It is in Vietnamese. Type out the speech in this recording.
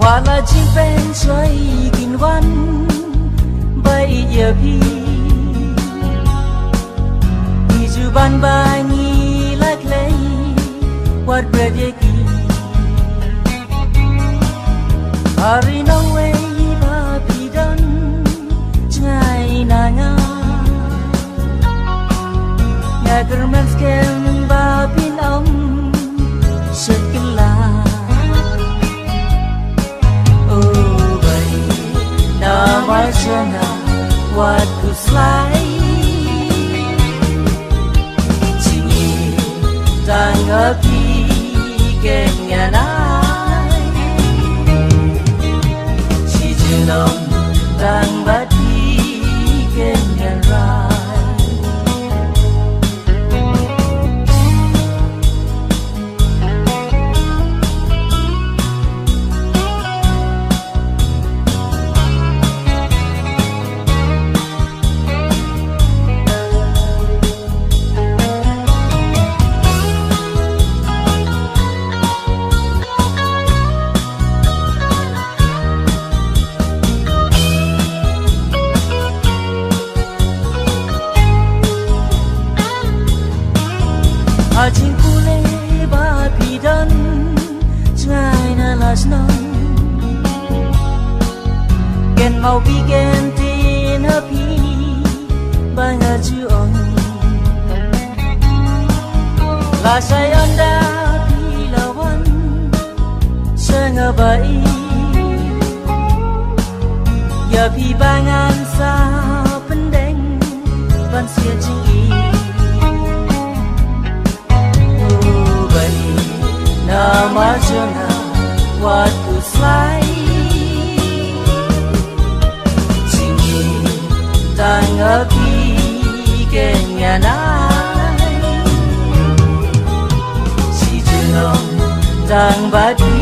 ว่าละจริงเป็นช่วยกินวันใบเยพีที่จูบันบานีลักเลยวัดเบรเยกีอารีน้องเวย์บาปีดันใจนางางากระมันสเกลบาปีนอมสุดกิลาNamanya waktu selai Cingi tangga pikirnya nai Si jenong tang bati pikirnya rai Ajin kule ba pidan Chai na las non Gen mau pi gen tin happy Ba nga chu on La sai anda pi lawan Senga bai Ya pi bangan sa pendeng Ban sia chi Namanya waktu selai Cingi tangga pikirnya nai Si jenong tang bati